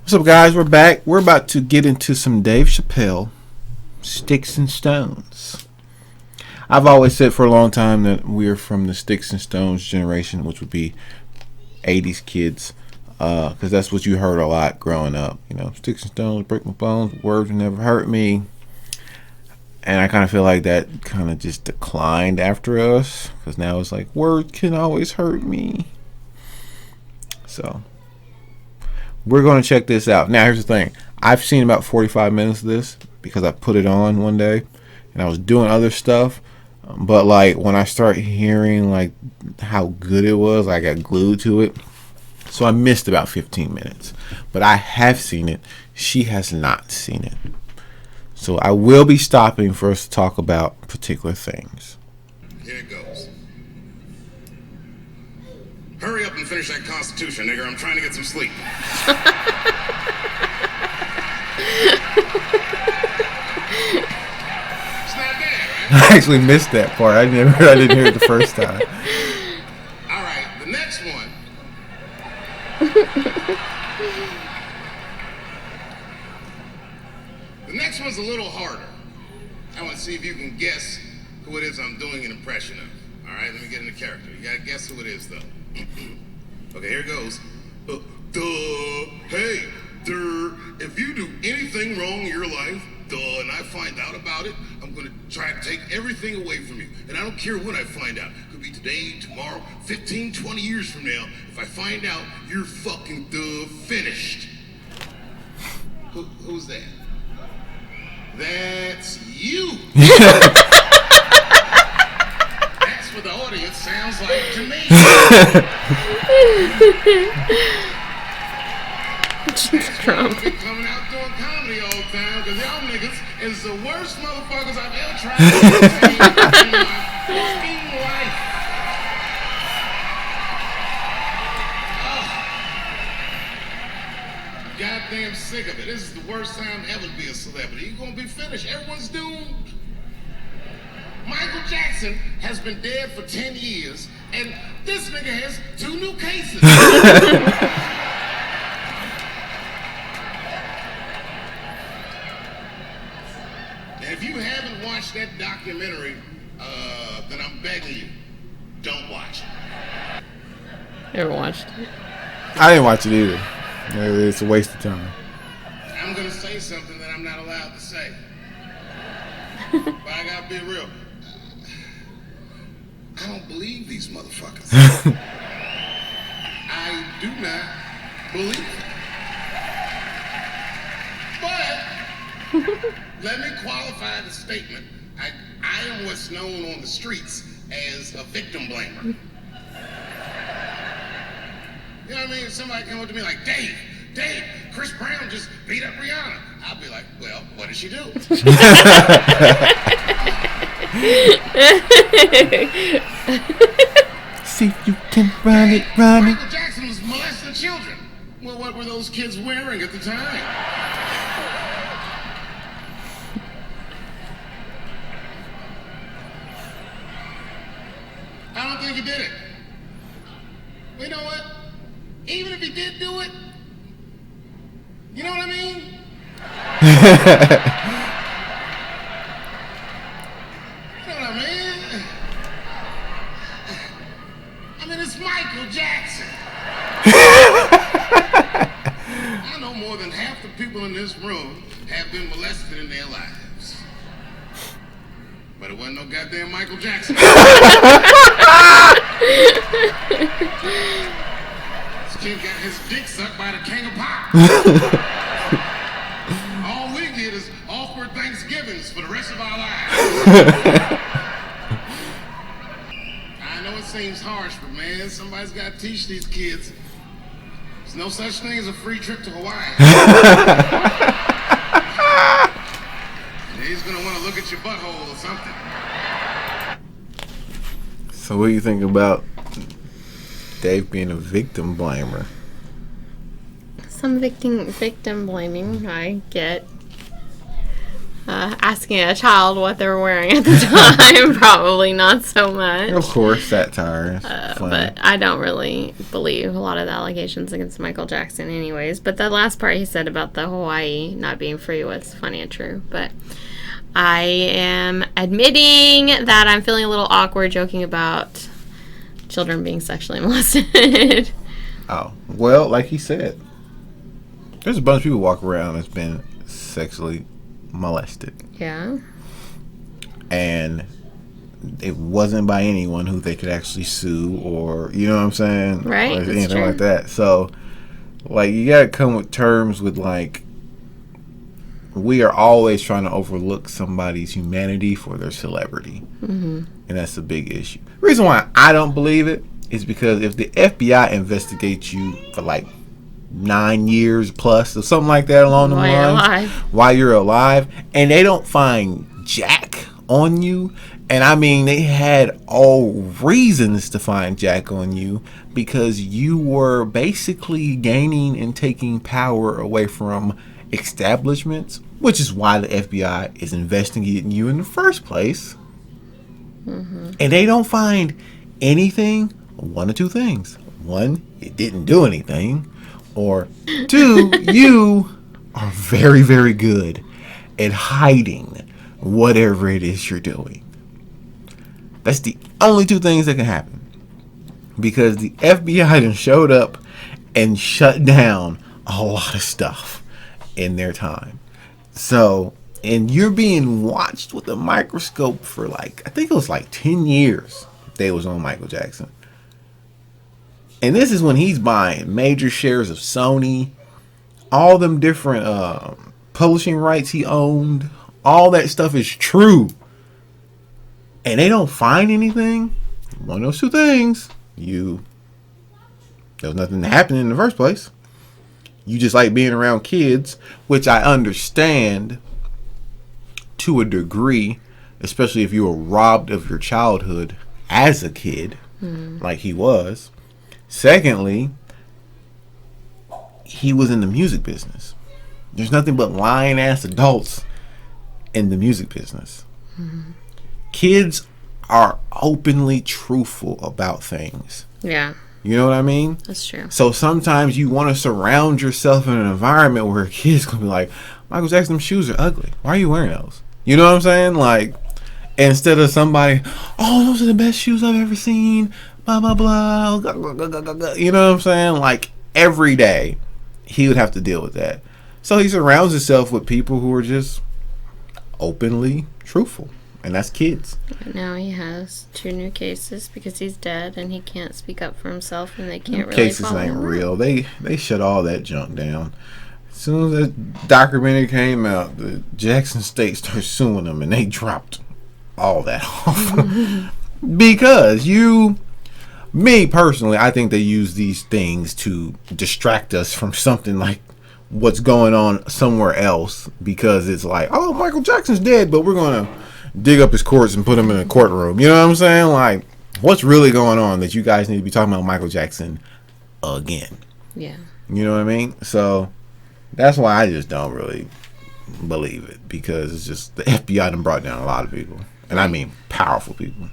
What's up, guys? We're back. We're about to get into some Dave Chappelle, Sticks and Stones. I've always said for a long time that we're from the Sticks and Stones generation, which would be 80s kids, because that's what you heard a lot growing up. You know, Sticks and Stones, break my bones, words will never hurt me. And I kind of feel like that kind of just declined after us, because now it's like, words can always hurt me. So we're going to check this out. Now, here's the thing. I've seen about 45 minutes of this because I put it on one day and I was doing other stuff. But, like, when I start hearing, like, how good it was, I got glued to it. So I missed about 15 minutes. But I have seen it. She has not seen it. So I will be stopping for us to talk about particular things. Here it goes. Hurry up and finish that Constitution, nigger. I'm trying to get some sleep. It's not bad, right? I actually missed that part. I didn't hear it the first time. All right, the next one. The next one's a little harder. I want to see if you can guess who it is I'm doing an impression of. All right, let me get into character. You gotta guess who it is, though. Okay, here it goes. Hey, if you do anything wrong in your life, and I find out about it, I'm gonna try to take everything away from you. And I don't care when I find out. Could be today, tomorrow, 15, 20 years from now. If I find out, you're fucking finished. Who's that? That's you. That's what the audience sounds like to me. Trump. Been coming out doing comedy all the time because y'all niggas is the worst motherfuckers I've ever tried to see in my fucking life. Goddamn sick of it. This is the worst time ever to be a celebrity. You're gonna be finished. Everyone's doomed. Michael Jackson has been dead for 10 years, and this nigga has 2 new cases. And if you haven't watched that documentary, then I'm begging you, don't watch it. Never watched it. I didn't watch it either. It's a waste of time. I'm gonna say something that I'm not allowed to say. But I gotta be real. I don't believe these motherfuckers. I do not believe it. But let me qualify the statement. I am what's known on the streets as a victim blamer. You know what I mean? If somebody come up to me like, Dave, Chris Brown just beat up Rihanna. I'll be like, well, what did she do? See if you can run it. Michael Jackson was molesting children. Well, what were those kids wearing at the time? I don't think he did it. Well, you know what? Even if he did do it, you know what I mean? You know what I mean? I mean, it's Michael Jackson. I know more than half the people in this room have been molested in their lives. But it wasn't no goddamn Michael Jackson. This kid got his dick sucked by the king of pop. All we get is awkward Thanksgivings for the rest of our lives. I know it seems harsh, but man, somebody's got to teach these kids. There's no such thing as a free trip to Hawaii. And he's gonna want to look at your butthole or something. So what do you think about Dave being a victim blamer? Some victim blaming I get. asking a child what they were wearing at the time, probably not so much. Of course, satire. But I don't really believe a lot of the allegations against Michael Jackson anyways. But the last part he said about the Hawaii not being free was funny and true. But I am admitting that I'm feeling a little awkward joking about children being sexually molested. Oh, well, like he said, there's a bunch of people walk around that's been sexually molested. Yeah. And it wasn't by anyone who they could actually sue or, you know what I'm saying? Right. Or That's anything true. like that. So, like, you gotta come with terms with, like, we are always trying to overlook somebody's humanity for their celebrity. Mm-hmm. And that's a big issue. The reason why I don't believe it is because if the FBI investigates you for like 9 years plus or something like that along the lines while you're alive, and they don't find jack on you, and I mean they had all reasons to find jack on you because you were basically gaining and taking power away from establishments, which is why the FBI is investigating you in the first place. Mm-hmm. And they don't find anything, one of two things. One, it didn't do anything. Or two, you are very, very good at hiding whatever it is you're doing. That's the only two things that can happen. Because the FBI done showed up and shut down a lot of stuff in their time. So, and you're being watched with a microscope for like, I think it was like 10 years they was on Michael Jackson. And this is when he's buying major shares of Sony, all them different publishing rights he owned. All that stuff is true. And they don't find anything. One of those two things. There was nothing happening in the first place. You just like being around kids, which I understand to a degree, especially if you were robbed of your childhood as a kid, like he was. Secondly, he was in the music business. There's nothing but lying ass adults in the music business. Mm-hmm. Kids are openly truthful about things. Yeah. You know what I mean? That's true. So sometimes you want to surround yourself in an environment where a kid's going to be like, Michael Jackson, them shoes are ugly. Why are you wearing those? You know what I'm saying? Like, instead of somebody, oh, those are the best shoes I've ever seen, blah, blah, blah. You know what I'm saying? Like, every day, he would have to deal with that. So he surrounds himself with people who are just openly truthful. And that's kids. Now he has 2 new cases because he's dead and he can't speak up for himself and they can't really cases follow ain't him. real. They shut all that junk down. As soon as that documentary came out, the Jackson State started suing them and they dropped all that off. Because me personally, I think they use these things to distract us from something like what's going on somewhere else, because it's like, oh, Michael Jackson's dead, but we're going to dig up his corpse and put him in a courtroom. You know what I'm saying? Like, what's really going on that you guys need to be talking about Michael Jackson again? Yeah. You know what I mean? So that's why I just don't really believe it, because it's just the FBI done brought down a lot of people. And I mean powerful people.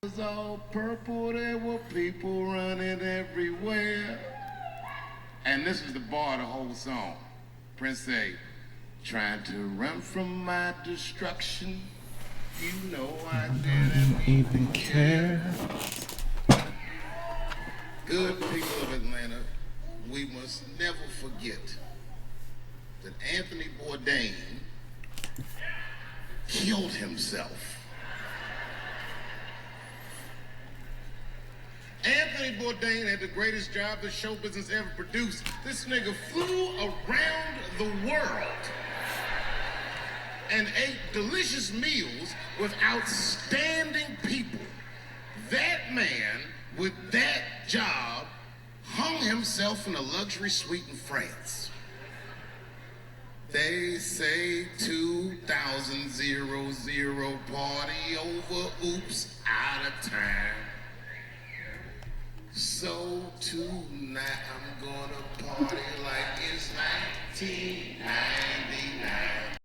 Was all purple, there were people running everywhere. And this is the bar of the whole song. Prince say, trying to run from my destruction, you know I didn't even care. Good people of Atlanta, we must never forget that Anthony Bourdain killed himself. Anthony Bourdain had the greatest job that show business ever produced. This nigga flew around the world and ate delicious meals with outstanding people. That man, with that job, hung himself in a luxury suite in France. They say 2000 party over, oops, out of time. So tonight I'm gonna party like it's 1990.